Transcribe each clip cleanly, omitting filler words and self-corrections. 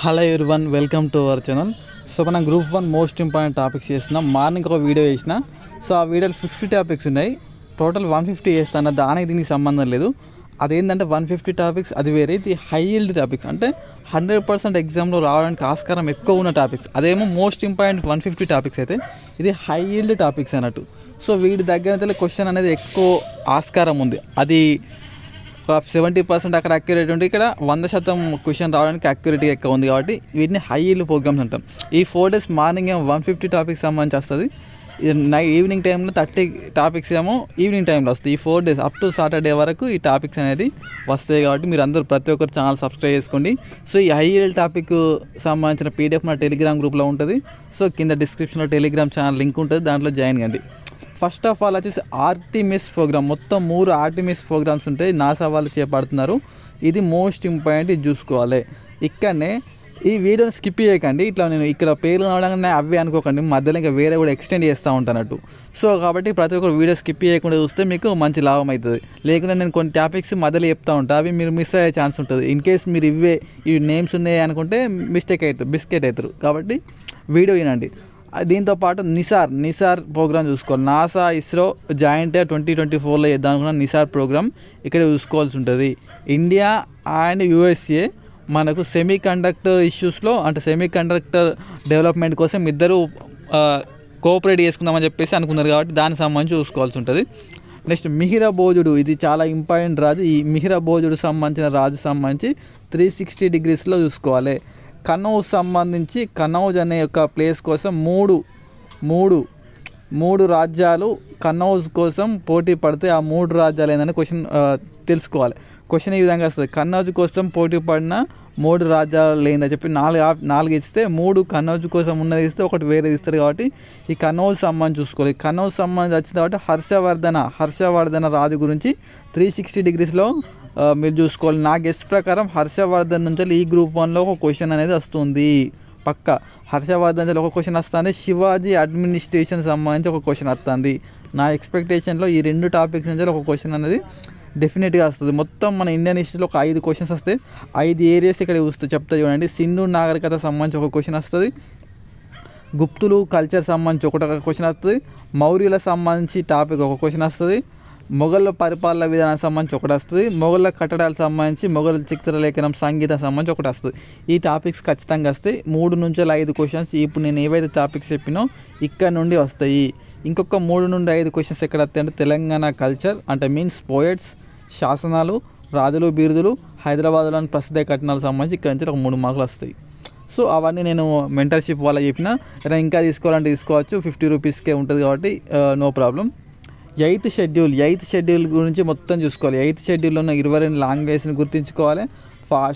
Hello everyone, welcome to our channel. So మనం group 1 most important topics చేస్తున్నాం. Morning ఒక video చేసిన. So ఆ వీడియోలో 50 టాపిక్స్ ఉన్నాయి. టోటల్ 150 చేస్తాను. దానికి దీనికి సంబంధం లేదు. అదేంటంటే 150 టాపిక్స్ అది వేరే, ఇది హై ఈల్డ్ టాపిక్స్, అంటే 100% ఎగ్జామ్లో రావడానికి ఆస్కారం ఎక్కువ ఉన్న టాపిక్స్. అదేమో మోస్ట్ ఇంపార్టెంట్ 150 టాపిక్స్ అయితే ఇది హై ఈల్డ్ టాపిక్స్ అన్నట్టు. సో వీటి దగ్గర క్వశ్చన్ అనేది ఎక్కువ ఆస్కారం ఉంది. అది 70% అక్కడ అక్యురేట్ ఉంటే ఇక్కడ 100% క్వశ్చన్ రావడానికి అక్యురేట్గా ఎక్కువ ఉంది. కాబట్టి వీటిని హై ఈల్డ్ ప్రోగ్రామ్స్ అంటాం. ఈ 4 days మార్నింగ్ ఏమో 150 టాపిక్స్ సంబంధించి వస్తుంది. ఈవినింగ్ టైంలో 30 టాపిక్స్ ఏమో ఈవినింగ్ టైంలో వస్తాయి. ఈ 4 days అప్ టు సాటర్డే వరకు ఈ టాపిక్స్ అనేది వస్తాయి. కాబట్టి మీరు అందరూ ప్రతి ఒక్కరు ఛానల్ సబ్స్క్రైబ్ చేసుకోండి. సో ఈ హై ఈల్డ్ టాపిక్ సంబంధించిన పీడిఎఫ్ నా టెలిగ్రామ్ గ్రూప్లో ఉంటుంది. సో కింద డిస్క్రిప్షన్లో టెలిగ్రామ్ ఛానల్ లింక్ ఉంటుంది, దాంట్లో జాయిన్ కండి. ఫస్ట్ ఆఫ్ ఆల్ వచ్చేసి ఆర్టిమిస్ ప్రోగ్రామ్, మొత్తం 3 ఆర్టిమిస్ ప్రోగ్రామ్స్ ఉంటాయి. నాసా వాళ్ళు చేపడుతున్నారు. ఇది మోస్ట్ ఇంపార్టెంట్, ఇది చూసుకోవాలి. ఇక్కడనే ఈ వీడియోని స్కిప్ చేయకండి. ఇట్లా నేను ఇక్కడ పేర్లు అవడంగానే అవే అనుకోకండి, మధ్యలో ఇంకా వేరే కూడా ఎక్స్టెండ్ చేస్తూ ఉంటానట్టు. సో కాబట్టి ప్రతి ఒక్కరు వీడియో స్కిప్ చేయకుండా చూస్తే మీకు మంచి లాభం అవుతుంది. లేకుంటే నేను కొన్ని టాపిక్స్ మధ్యలో చెప్తా ఉంటాను, అవి మీరు మిస్ అయ్యే ఛాన్స్ ఉంటుంది. ఇన్ కేస్ మీరు ఈ నేమ్స్ ఉన్నాయి అనుకుంటే బిస్కెట్ అవుతారు. కాబట్టి వీడియో వినండి. దీంతోపాటు నిసార్ ప్రోగ్రామ్ చూసుకోవాలి. నాసా ఇస్రో జాయింట్ 2024లో చేద్దాం అనుకున్న నిసార్ ప్రోగ్రామ్ ఇక్కడ చూసుకోవాల్సి ఉంటుంది. ఇండియా అండ్ యూఎస్ఏ మనకు సెమీ కండక్టర్ ఇష్యూస్లో, అంటే సెమీ కండక్టర్ డెవలప్మెంట్ కోసం ఇద్దరు కోఆపరేట్ చేసుకుందామని చెప్పేసి అనుకున్నారు. కాబట్టి దానికి సంబంధించి చూసుకోవాల్సి ఉంటుంది. నెక్స్ట్ మిహిర భోజుడు, ఇది చాలా ఇంపార్టెంట్ రాజు. ఈ మిహిర భోజుడు సంబంధించిన రాజు సంబంధించి 360 degreesలో చూసుకోవాలి. కనౌజ్ సంబంధించి కనౌజ్ అనే ఒక ప్లేస్ కోసం మూడు రాజ్యాలు కనౌజ్ కోసం పోటీ పడితే ఆ 3 రాజ్యాలు ఏంటంటే క్వశ్చన్ తెలుసుకోవాలి. క్వశ్చన్ ఈ విధంగా వస్తుంది: కనౌజ్ కోసం పోటీ పడిన 3 రాజ్యాలు లేదని చెప్పి 4 ఇస్తే 3 కనౌజ్ కోసం ఉన్నది ఇస్తే ఒకటి వేరేది ఇస్తారు. కాబట్టి ఈ కనౌజ్ సంబంధించి చూసుకోవాలి. కనౌజ్ సంబంధించి వచ్చింది కాబట్టి హర్షవర్ధన రాజు గురించి 360 degreesలో మీరు చూసుకోవాలి. నా గెస్ట్ ప్రకారం హర్షవర్ధన్ నుంచి ఈ గ్రూప్ 1లో ఒక క్వశ్చన్ అనేది వస్తుంది పక్క. హర్షవర్ధన్ నుంచి ఒక క్వశ్చన్ వస్తుంది. శివాజీ అడ్మినిస్ట్రేషన్ సంబంధించి ఒక క్వశ్చన్ వస్తుంది. నా ఎక్స్పెక్టేషన్లో ఈ 2 టాపిక్స్ నుంచి ఒక క్వశ్చన్ అనేది డెఫినెట్గా వస్తుంది. మొత్తం మన ఇండియన్ హిస్టరీలో ఒక 5 క్వశ్చన్స్ వస్తాయి. 5 ఏరియాస్ ఇక్కడ చెప్తా చూడండి. సింధు నాగరికత సంబంధించి ఒక క్వశ్చన్ వస్తుంది. గుప్తులు కల్చర్ సంబంధించి ఒక క్వశ్చన్ వస్తుంది. మౌర్యుల సంబంధించి టాపిక్ ఒక క్వశ్చన్ వస్తుంది. మొఘళ్ళ పరిపాలన విధానానికి సంబంధించి ఒకటి వస్తుంది. మొఘళ్ళ కట్టడాలకు సంబంధించి, మొఘల్ చిత్రలేఖనం, సంగీతం సంబంధించి ఒకటి వస్తుంది. ఈ టాపిక్స్ ఖచ్చితంగా వస్తాయి. 3 నుంచి 5 క్వశ్చన్స్ ఇప్పుడు నేను ఏవైతే టాపిక్స్ చెప్పినో ఇక్కడ నుండి వస్తాయి. ఇంకొక 3 నుండి 5 క్వశ్చన్స్ ఎక్కడ వస్తాయి అంటే తెలంగాణ కల్చర్, అంటే మీన్స్ పోయట్స్, శాసనాలు, రాజులు, బిరుదులు, హైదరాబాద్లోని ప్రసిద్ధ కట్టణాలకు సంబంధించి ఇక్కడ నుంచి ఒక 3 మార్కులు వస్తాయి. సో అవన్నీ నేను మెంటర్షిప్ వల్ల చెప్పిన. ఇంకా తీసుకోవాలంటే తీసుకోవచ్చు, 50 రూపీస్కే ఉంటుంది. కాబట్టి నో ప్రాబ్లం. ఎయిత్ షెడ్యూల్ గురించి మొత్తం చూసుకోవాలి. 8th షెడ్యూల్లో ఉన్న 22 లాంగ్వేజ్ని గుర్తుంచుకోవాలి.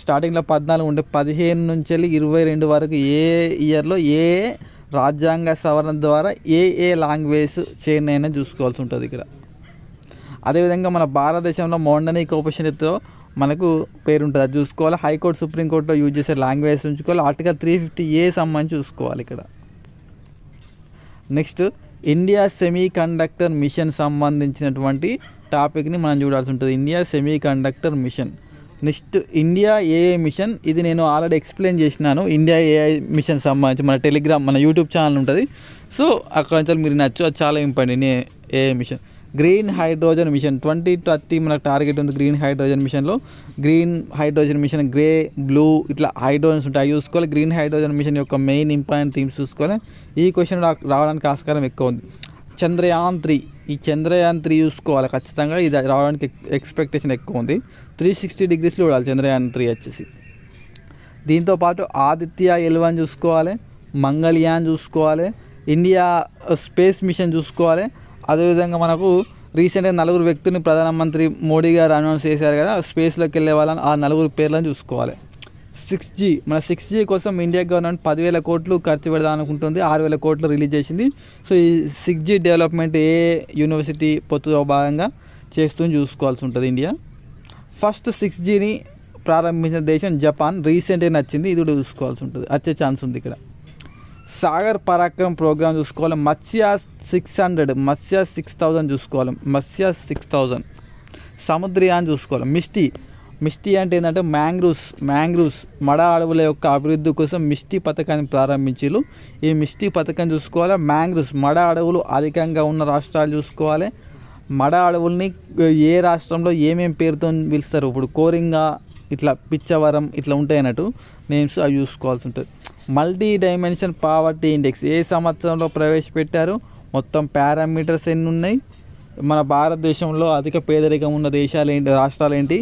స్టార్టింగ్లో 14 ఉంటే 15 నుంచి 22 వరకు ఏ ఇయర్లో ఏ రాజ్యాంగ సవరణ ద్వారా ఏ లాంగ్వేజ్ చేంజ్ అయినా చూసుకోవాల్సి ఉంటుంది ఇక్కడ. అదేవిధంగా మన భారతదేశంలో మౌండనిక ఉపనిషత్తులో మనకు పేరు ఉంటుంది, అది చూసుకోవాలి. హైకోర్టు, సుప్రీంకోర్టులో యూజ్ చేసే లాంగ్వేజ్ ఉంచుకోవాలి. ఆర్టికల్ 350A సంబంధించి చూసుకోవాలి ఇక్కడ. Next India semiconductor mission సంబంధించినటువంటి టాపిక్ని మనం చూడాల్సి ఉంటుంది. India semiconductor mission. Next India AI mission, ఇది నేను ఆల్రెడీ ఎక్స్ప్లెయిన్ చేసినాను. ఇండియా ఏఐ మిషన్ సంబంధించి మన టెలిగ్రామ్, మన యూట్యూబ్ ఛానల్ ఉంటుంది. సో అక్కడ నుంచి మీరు నచ్చు, అది చాలా important. AI mission. Green hydrogen mission 2030 మనకు టార్గెట్ ఉంది. Green hydrogen mission grey, blue ఇట్లా హైడ్రోజన్స్ ఉంటాయి, అవి చూసుకోవాలి. గ్రీన్ హైడ్రోజన్ మిషన్ యొక్క మెయిన్ ఇంపార్టెంట్ థీమ్స్ చూసుకోవాలి. ఈ క్వశ్చన్ రావడానికి ఆస్కారం ఎక్కువ ఉంది. చంద్రయాన్ 3 చూసుకోవాలి ఖచ్చితంగా. ఇది రావడానికి ఎక్స్పెక్టేషన్ ఎక్కువ ఉంది. 360 degreesలో చూడాలి చంద్రయాన్ 3 వచ్చేసి. దీంతోపాటు ఆదిత్య L1 చూసుకోవాలి. మంగళయాన్ చూసుకోవాలి. ఇండియా స్పేస్ మిషన్ చూసుకోవాలి. అదేవిధంగా మనకు రీసెంట్గా 4 వ్యక్తుల్ని ప్రధానమంత్రి మోడీ గారు అనౌన్స్ చేశారు కదా, స్పేస్లోకి వెళ్ళే వాళ్ళని, ఆ 4 పేర్లను చూసుకోవాలి. 6G కోసం ఇండియా గవర్నమెంట్ 10,000 కోట్లు ఖర్చు పెడదాం అనుకుంటుంది. 6,000 కోట్లు రిలీజ్ చేసింది. సో ఈ 6G డెవలప్మెంట్ ఏ యూనివర్సిటీ పొత్తులో భాగంగా చేస్తూ చూసుకోవాల్సి ఉంటుంది ఇండియా. ఫస్ట్ 6Gని ప్రారంభించిన దేశం జపాన్, రీసెంట్గా నచ్చింది, ఇది కూడా చూసుకోవాల్సి ఉంటుంది. వచ్చే ఛాన్స్ ఉంది ఇక్కడ. సాగర్ పరాక్రమ్ ప్రోగ్రామ్ చూసుకోవాలి. మత్స్య 6000 చూసుకోవాలి. మత్స్య 6000. సముద్రయాన్ చూసుకోవాలి. మిస్టీ మిస్టీ అంటే ఏంటంటే మ్యాంగ్రూవ్స్ మడ అడవుల యొక్క అభివృద్ధి కోసం మిస్టీ పథకాన్ని ప్రారంభించారు. ఈ మిస్టీ పథకం చూసుకోవాలి. మ్యాంగ్రూవ్స్ మడ అడవులు అధికంగా ఉన్న రాష్ట్రాలు చూసుకోవాలి. మడ అడవుల్ని ఏ రాష్ట్రంలో ఏమేమి పేరుతో పిలుస్తారు, ఇప్పుడు కోరింగా, ఇట్లా పిచ్చవరం, ఇట్లా ఉంటాయి అన్నట్టు నేమ్స్, అవి చూసుకోవాల్సి ఉంటుంది. మల్టీ డైమెన్షన్ పావర్టీ ఇండెక్స్ ఏ సంవత్సరంలో ప్రవేశపెట్టారు, మొత్తం పారామీటర్స్ ఎన్ని ఉన్నాయి, మన భారతదేశంలో అధిక పేదరికం ఉన్న దేశాలు ఏంటి, రాష్ట్రాలు ఏంటి,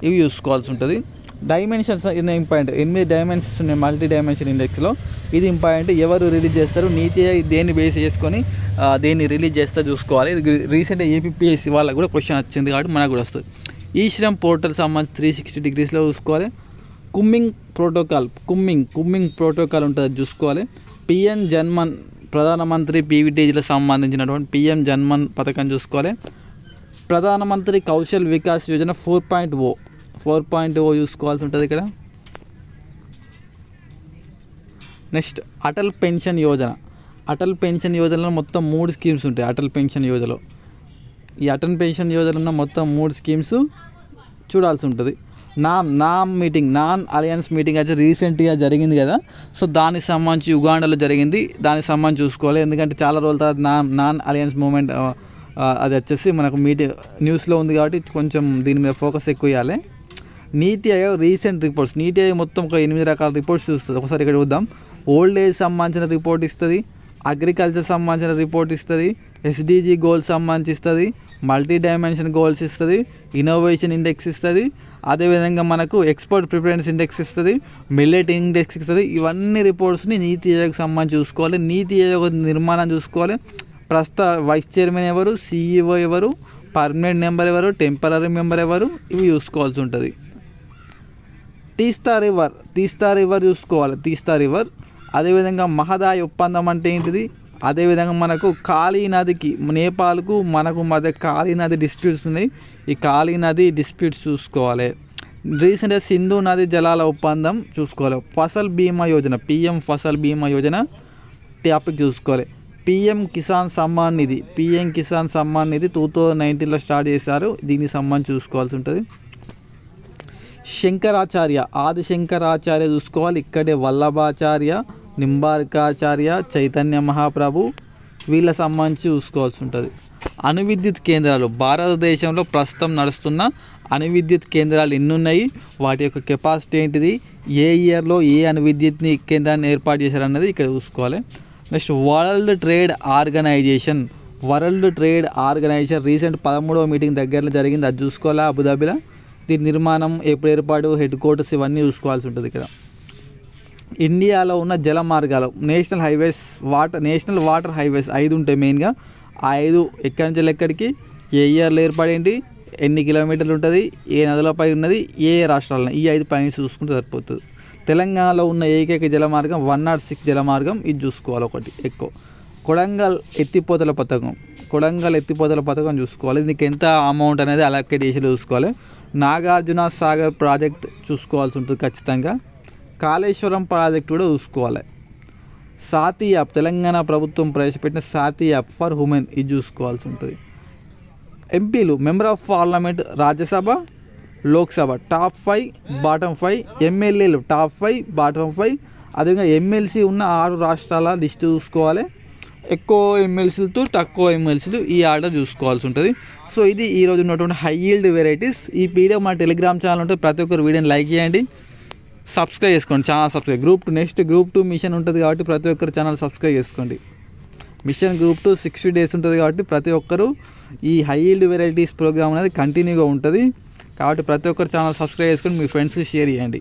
ఇవి చూసుకోవాల్సి ఉంటుంది. Dimensions important. 8 డైమెన్షన్స్ ఉన్నాయి మల్టీ డైమెన్షన్ ఇండెక్స్లో. ఇది ఇంపార్టెంట్. ఎవరు రిలీజ్ చేస్తారు, నీతి దేన్ని బేస్ చేసుకొని దేన్ని రిలీజ్ చేస్తే చూసుకోవాలి. ఇది రీసెంట్గా ఏపీఎస్సీ వాళ్ళకు కూడా క్వశ్చన్ వచ్చింది కాబట్టి మనకు కూడా వస్తుంది. ఈ శ్రమ్ పోర్టల్ సంబంధించి 360 డిగ్రీస్లో చూసుకోవాలి. కుమ్మింగ్ ప్రోటోకాల్ ఉంటుంది, చూసుకోవాలి. పిఎం జన్మన్ ప్రధానమంత్రి పీవీటీలకు సంబంధించినటువంటి పిఎం జన్మన్ పథకం చూసుకోవాలి. ప్రధానమంత్రి కౌశల్ వికాస్ యోజన 4.0 చూసుకోవాల్సి ఉంటుంది ఇక్కడ. నెక్స్ట్ అటల్ పెన్షన్ యోజనలో మొత్తం 3 స్కీమ్స్ ఉంటాయి. అటల్ పెన్షన్ యోజనలో ఉన్న మొత్తం 3 స్కీమ్స్ చూడాల్సి ఉంటుంది. నాన్ అలయన్స్ మీటింగ్ అయితే రీసెంట్గా జరిగింది కదా, సో దానికి సంబంధించి ఉగాండాలో జరిగింది, దానికి సంబంధించి చూసుకోవాలి. ఎందుకంటే చాలా రోజుల తర్వాత నాన్ అలయన్స్ మూమెంట్ అది వచ్చేసి మనకు న్యూస్లో ఉంది కాబట్టి కొంచెం దీని మీద ఫోకస్ ఎక్కువ ఇవ్వాలి. నీతి ఆయోగ్ రీసెంట్ రిపోర్ట్స్, నీతి ఆయోగ్ మొత్తం ఒక 8 రకాల రిపోర్ట్స్ చూస్తుంది. ఒకసారి ఇక్కడ చూద్దాం. ఓల్డ్ ఏజ్ సంబంధించిన రిపోర్ట్ ఇస్తుంది, అగ్రికల్చర్ సంబంధించిన రిపోర్ట్ ఇస్తుంది, ఎస్డిజి గోల్స్ సంబంధించి ఇస్తుంది, మల్టీ డైమెన్షన్ గోల్స్ ఇస్తుంది, ఇన్నోవేషన్ ఇండెక్స్ ఇస్తుంది, అదేవిధంగా మనకు ఎక్స్పోర్ట్ ప్రిఫరెన్స్ ఇండెక్స్ ఇస్తుంది, మిల్లెట్ ఇండెక్స్ ఇస్తుంది. ఇవన్నీ రిపోర్ట్స్ని నీతి ఆయోగ్ సంబంధించి చూసుకోవాలి. నీతి ఆయోగ్ నిర్మాణం చూసుకోవాలి. ప్రస్తుత వైస్ చైర్మన్ ఎవరు, సిఇఓ ఎవరు, పర్మనెంట్ మెంబర్ ఎవరు, టెంపరరీ మెంబర్ ఎవరు, ఇవి చూసుకోవాల్సి ఉంటుంది. తీస్తా రివర్ చూసుకోవాలి. అదేవిధంగా మహదాయ్ ఒప్పందం అంటే ఏంటిది, అదేవిధంగా మనకు కాళీ నదికి నేపాల్కు మనకు మధ్య కాళీ నది డిస్ప్యూట్స్ ఉన్నాయి. ఈ కాళీ నది డిస్ప్యూట్స్ చూసుకోవాలి. రీసెంట్గా సింధు నది జలాల ఒప్పందం చూసుకోవాలి. పిఎం ఫసల్ బీమా యోజన టాపిక్ చూసుకోవాలి. పిఎం కిసాన్ సమ్మాన్ నిధి 2019లో స్టార్ట్ చేశారు. దీనికి సంబంధించి చూసుకోవాల్సి ఉంటుంది. ఆదిశంకరాచార్య చూసుకోవాలి. ఇక్కడే వల్లభాచార్య, నింబార్కాచార్య, చైతన్య మహాప్రభు, వీళ్ళ సంబంధించి చూసుకోవాల్సి ఉంటుంది. అణువిద్యుత్ కేంద్రాలు భారతదేశంలో ప్రస్తుతం నడుస్తున్న అణువిద్యుత్ కేంద్రాలు ఎన్ని ఉన్నాయి, వాటి యొక్క కెపాసిటీ ఏంటిది, ఏ ఇయర్లో ఏ అణువిద్యుత్ కేంద్రాన్ని ఏర్పాటు చేశారన్నది ఇక్కడ చూసుకోవాలి. Next world trade organisation recent 13వ మీటింగ్ దగ్గరలో జరిగింది, అది చూసుకోవాలా అబుదాబిలో. దీని నిర్మాణం, ఎప్పుడు ఏర్పాటు, హెడ్ క్వార్టర్స్, ఇవన్నీ చూసుకోవాల్సి ఉంటుంది ఇక్కడ. ఇండియాలో ఉన్న జల మార్గాలు నేషనల్ వాటర్ హైవేస్ 5 ఉంటాయి మెయిన్గా. ఆ 5 ఎక్కడి నుంచి ఎక్కడికి, ఏ ఇయర్లో ఏర్పడేంటి, ఎన్ని కిలోమీటర్లు ఉంటుంది, ఏ నదులపై ఉన్నది, ఏ రాష్ట్రాల్లో, ఈ 5 పాయింట్స్ చూసుకుంటే సరిపోతుంది. తెలంగాణలో ఉన్న ఏకైక జలమార్గం 106 జలమార్గం, ఇది చూసుకోవాలి ఒకటి ఎక్కువ. కొడంగల్ ఎత్తిపోతల పథకం చూసుకోవాలి. దీనికి ఎంత అమౌంట్ అనేది అలొకేట్ చేసి చూసుకోవాలి. నాగార్జున సాగర్ ప్రాజెక్ట్ చూసుకోవాల్సి ఉంటుంది ఖచ్చితంగా. కాళేశ్వరం ప్రాజెక్ట్ కూడా చూసుకోవాలి. సాతి యాప్, తెలంగాణ ప్రభుత్వం ప్రవేశపెట్టిన సాతి యాప్ ఫర్ ఉమెన్, ఇది చూసుకోవాల్సి ఉంటుంది. ఎంపీలు, member of parliament, Rajya Sabha, Lok Sabha top 5 bottom 5, ఎమ్మెల్యేలు టాప్ 5 బాటమ్ 5, అదేవిధంగా ఎమ్మెల్సీ ఉన్న 6 రాష్ట్రాల లిస్ట్ చూసుకోవాలి. ఎక్కువ ఎమ్మెల్సీలతో తక్కువ ఎమ్మెల్సీలు, ఈ ఆర్డర్ చూసుకోవాల్సి ఉంటుంది. సో ఇది ఈరోజు ఉన్నటువంటి హై ఈల్డ్ వెరైటీస్. ఈ వీడియో మా టెలిగ్రామ్ ఛానల్ ఉంటుంది, ప్రతి ఒక్కరు వీడియోని లైక్ చేయండి, సబ్స్క్రైబ్ చేసుకోండి, ఛానల్ సబ్స్క్రైబ్. గ్రూప్ 2 మిషన్ ఉంటుంది కాబట్టి ప్రతి ఒక్కరు ఛానల్ సబ్స్క్రైబ్ చేసుకోండి. మిషన్ గ్రూప్ 2 60 days ఉంటుంది కాబట్టి ప్రతి ఒక్కరు ఈ హై ఈల్డ్ వెరైటీస్ ప్రోగ్రామ్ అనేది కంటిన్యూగా ఉంటుంది కాబట్టి ప్రతి ఒక్కరు ఛానల్ సబ్స్క్రైబ్ చేసుకొని మీ ఫ్రెండ్స్కి షేర్ చేయండి.